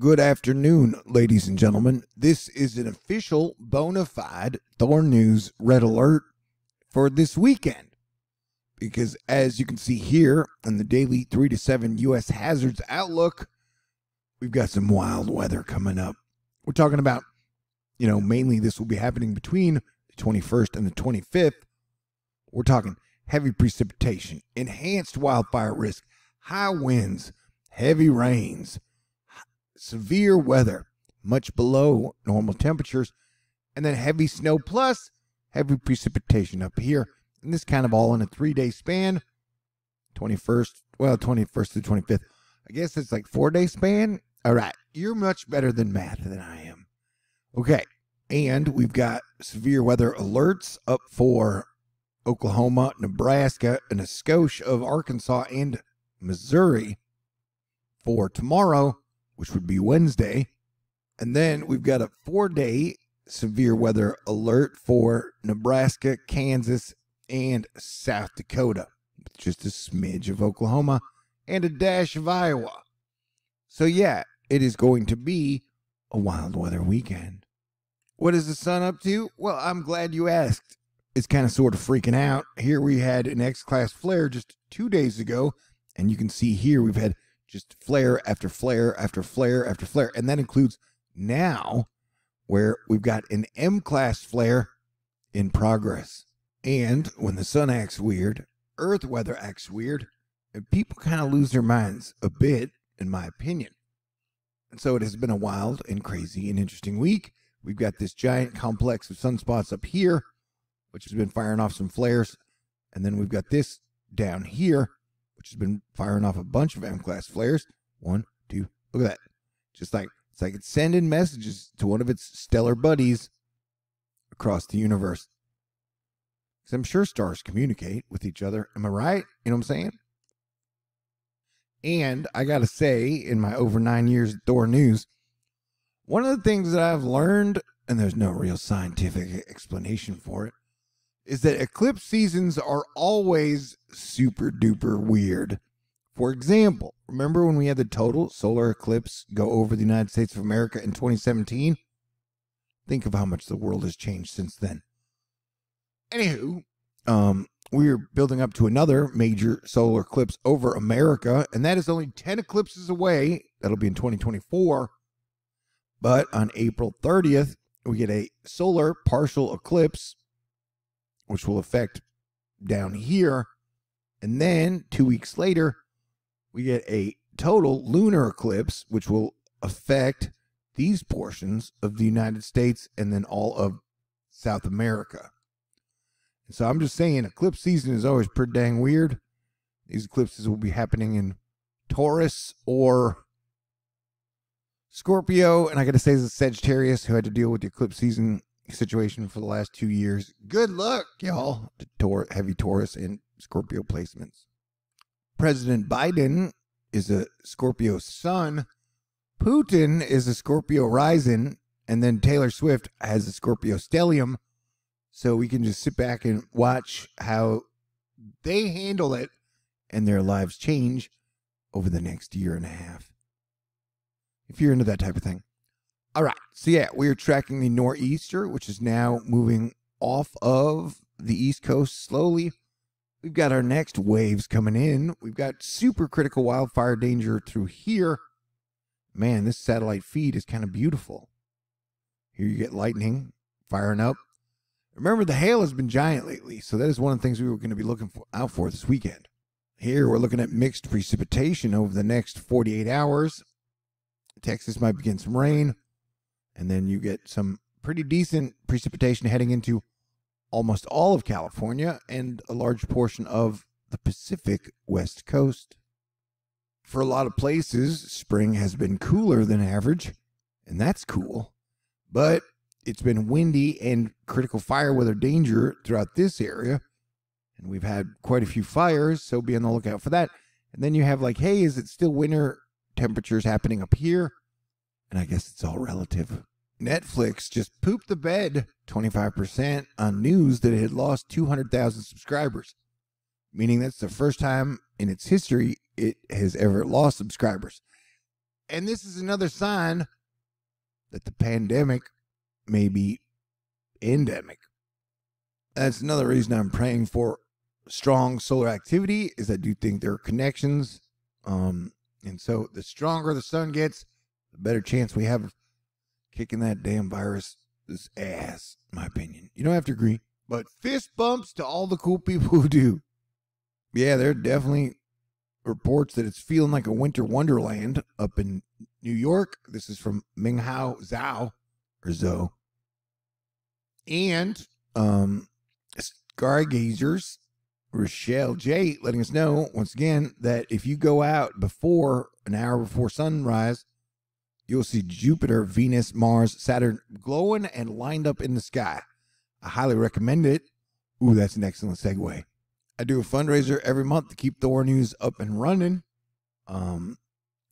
Good afternoon, ladies and gentlemen. This is an official, bona fide THORnews red alert for this weekend. Because as you can see here in the daily 3 to 7 U.S. Hazards Outlook, we've got some wild weather coming up. We're talking about, mainly this will be happening between the 21st and the 25th. We're talking heavy precipitation, enhanced wildfire risk, high winds, heavy rains, severe weather, much below normal temperatures, and then heavy snow plus heavy precipitation up here. And this kind of all in a 3-day span, 21st to the 25th. I guess it's like 4-day span. All right, you're much better than math than I am. Okay, and we've got severe weather alerts up for Oklahoma, Nebraska, and a skosh of Arkansas and Missouri for tomorrow, which would be Wednesday. And then we've got a 4-day severe weather alert for Nebraska, Kansas, and South Dakota, with just a smidge of Oklahoma and a dash of Iowa. So yeah, it is going to be a wild weather weekend. What is the sun up to? Well, I'm glad you asked. It's kind of sort of freaking out. Here we had an X-class flare just 2 days ago, and you can see here we've had just flare after flare after flare after flare. And that includes now where we've got an M-class flare in progress. And when the sun acts weird, Earth weather acts weird, and people kind of lose their minds a bit, in my opinion. And so it has been a wild and crazy and interesting week. We've got this giant complex of sunspots up here, which has been firing off some flares. And then we've got this down here, which has been firing off a bunch of M-class flares. 1, 2, look at that. It's like it's sending messages to one of its stellar buddies across the universe. Because I'm sure stars communicate with each other. Am I right? You know what I'm saying? And I got to say, in my over 9 years at THORnews, one of the things that I've learned, and there's no real scientific explanation for it, is that eclipse seasons are always super duper weird. For example, remember when we had the total solar eclipse go over the United States of America in 2017? Think of how much the world has changed since then. Anywho, we're building up to another major solar eclipse over America, and that is only 10 eclipses away. That'll be in 2024. But on April 30th, we get a solar partial eclipse, which will affect down here. And then 2 weeks later, we get a total lunar eclipse, which will affect these portions of the United States and then all of South America. And so I'm just saying, eclipse season is always pretty dang weird. These eclipses will be happening in Taurus or Scorpio. And I got to say, as a Sagittarius who had to deal with the eclipse season situation for the last 2 years, good luck, y'all, to heavy Taurus and Scorpio placements. President Biden is a Scorpio sun. Putin is a Scorpio rising. And then Taylor Swift has a Scorpio stellium. So we can just sit back and watch how they handle it and their lives change over the next year and a half. If you're into that type of thing. All right, so yeah, we are tracking the nor'easter, which is now moving off of the East Coast slowly. We've got our next waves coming in. We've got super critical wildfire danger through here. Man, this satellite feed is kind of beautiful. Here you get lightning firing up. Remember, the hail has been giant lately, so that is one of the things we were going to be looking out for this weekend. Here, we're looking at mixed precipitation over the next 48 hours. Texas might begin some rain. And then you get some pretty decent precipitation heading into almost all of California and a large portion of the Pacific West Coast. For a lot of places, spring has been cooler than average, and that's cool. But it's been windy and critical fire weather danger throughout this area. And we've had quite a few fires, so be on the lookout for that. And then you have like, hey, is it still winter temperatures happening up here? And I guess it's all relative. Netflix just pooped the bed 25% on news that it had lost 200,000 subscribers, meaning that's the first time in its history it has ever lost subscribers. And this is another sign that the pandemic may be endemic. That's another reason I'm praying for strong solar activity, is I do think there are connections. And so the stronger the sun gets, the better chance we have of kicking that damn virus' ass, in my opinion. You don't have to agree, but fist bumps to all the cool people who do. Yeah, there are definitely reports that it's feeling like a winter wonderland up in New York. This is from Minghao Zhao, or Zhou. And Stargazers Rochelle J letting us know once again that if you go out before an hour before sunrise, you'll see Jupiter, Venus, Mars, Saturn glowing and lined up in the sky. I highly recommend it. Ooh, that's an excellent segue. I do a fundraiser every month to keep THORnews up and running.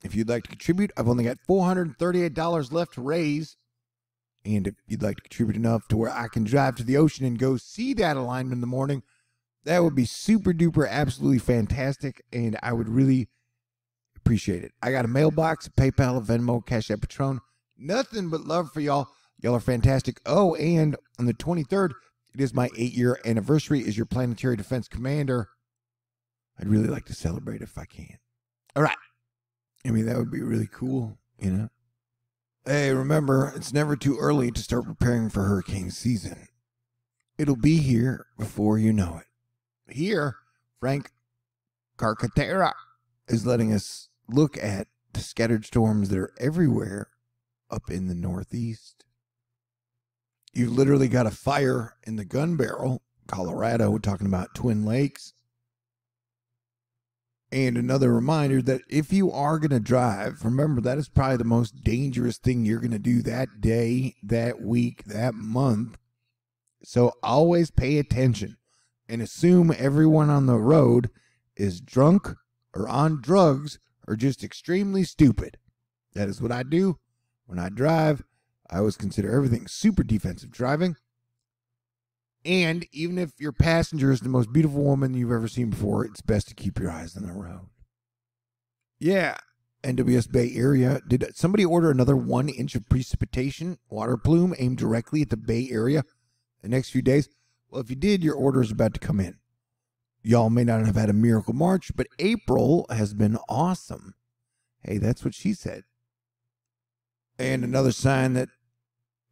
If you'd like to contribute, I've only got $438 left to raise. And if you'd like to contribute enough to where I can drive to the ocean and go see that alignment in the morning, that would be super duper absolutely fantastic, and I would really appreciate it. I got a mailbox, PayPal, Venmo, CashApp, Patron. Nothing but love for y'all. Y'all are fantastic. Oh, and on the 23rd, it is my 8-year anniversary as your Planetary Defense Commander. I'd really like to celebrate if I can. All right. I mean, that would be really cool, you know? Hey, remember, it's never too early to start preparing for hurricane season. It'll be here before you know it. Here, Frank Carcatera is letting us look at the scattered storms that are everywhere up in the Northeast. You've literally got a fire in the Gun Barrel, Colorado, talking about Twin Lakes. And another reminder that if you are going to drive, remember that is probably the most dangerous thing you're going to do that day, that week, that month. So always pay attention and assume everyone on the road is drunk or on drugs or just extremely stupid. That is what I do when I drive. I always consider everything super defensive driving. And even if your passenger is the most beautiful woman you've ever seen before, it's best to keep your eyes on the road. Yeah, NWS Bay Area. Did somebody order another 1 inch of precipitation water plume aimed directly at the Bay Area the next few days? Well, if you did, your order is about to come in. Y'all may not have had a miracle March, but April has been awesome. Hey, that's what she said. And another sign that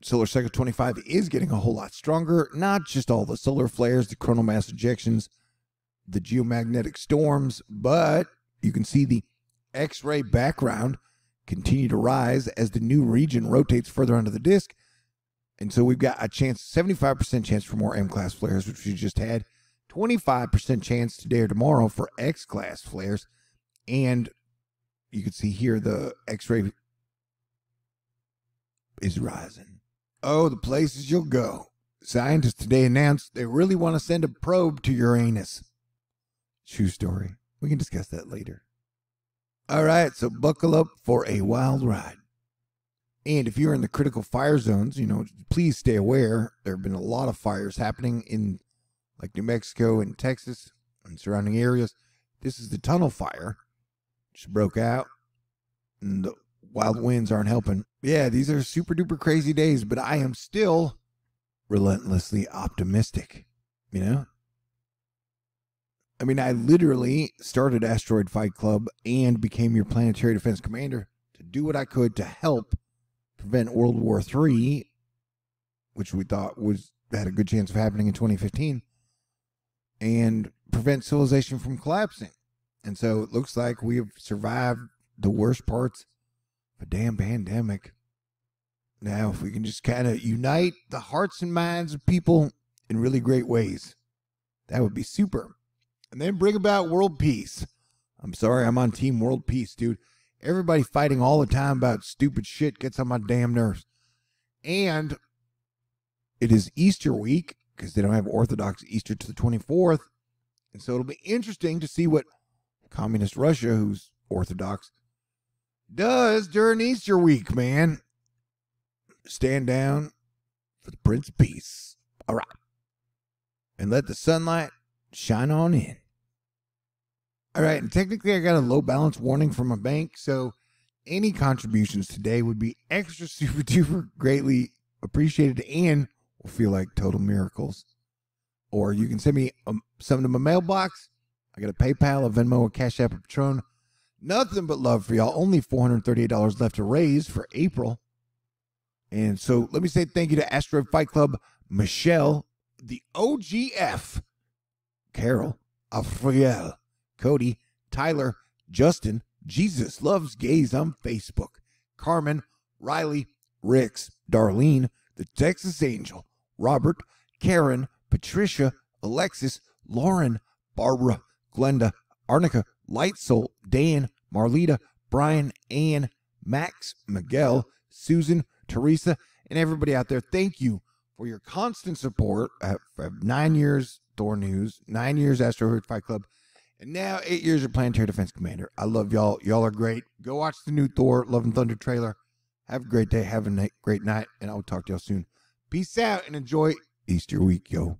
Solar Cycle 25 is getting a whole lot stronger. Not just all the solar flares, the coronal mass ejections, the geomagnetic storms, but you can see the X-ray background continue to rise as the new region rotates further onto the disk. And so we've got a chance, 75% chance for more M-class flares, which we just had. 25% chance today or tomorrow for X-class flares. And you can see here the X-ray is rising. Oh, the places you'll go. Scientists today announced they really want to send a probe to Uranus. True story. We can discuss that later. All right, so buckle up for a wild ride. And if you're in the critical fire zones, please stay aware. There have been a lot of fires happening in like New Mexico and Texas and surrounding areas. This is the tunnel fire, which broke out, and the wild winds aren't helping. Yeah, these are super duper crazy days, but I am still relentlessly optimistic, I mean, I literally started Asteroid Fight Club and became your Planetary Defense Commander to do what I could to help prevent World War III, which we thought had a good chance of happening in 2015, and prevent civilization from collapsing. And so it looks like we have survived the worst parts of a damn pandemic. Now, if we can just kind of unite the hearts and minds of people in really great ways, that would be super. And then bring about world peace. I'm sorry, I'm on team world peace, dude. Everybody fighting all the time about stupid shit gets on my damn nerves. And it is Easter week, because they don't have Orthodox Easter to the 24th. And so it'll be interesting to see what Communist Russia, who's Orthodox, does during Easter week, man. Stand down for the Prince of Peace. All right. And let the sunlight shine on in. All right, and technically I got a low balance warning from a bank, so Any contributions today would be extra super duper greatly appreciated and will feel like total miracles. Or you can send me something to my mailbox. I got a PayPal, a Venmo, a Cash App, a Patron. Nothing but love for y'all. Only $438 left to raise for April. And so let me say thank you to Asteroid Fight Club, Michelle, the OGF, Carol, Afriel, Cody, Tyler, Justin, Jesus Loves Gays on Facebook, Carmen, Riley, Rix, Darlene, the Texas Angel, Robert, Karen, Patricia, Alexis, Lauren, Barbara, Glenda, Arnica, Lightsoul, Dan, Marlita, Brian, Ann, Max, Miguel, Susan, Teresa, and everybody out there. Thank you for your constant support. For 9 years, THORnews, 9 years, Asteroid Fight Club, and now 8 years of Planetary Defense Commander. I love y'all. Y'all are great. Go watch the new Thor Love and Thunder trailer. Have a great day. Have a great night, and I'll talk to y'all soon. Peace out and enjoy Easter week, yo.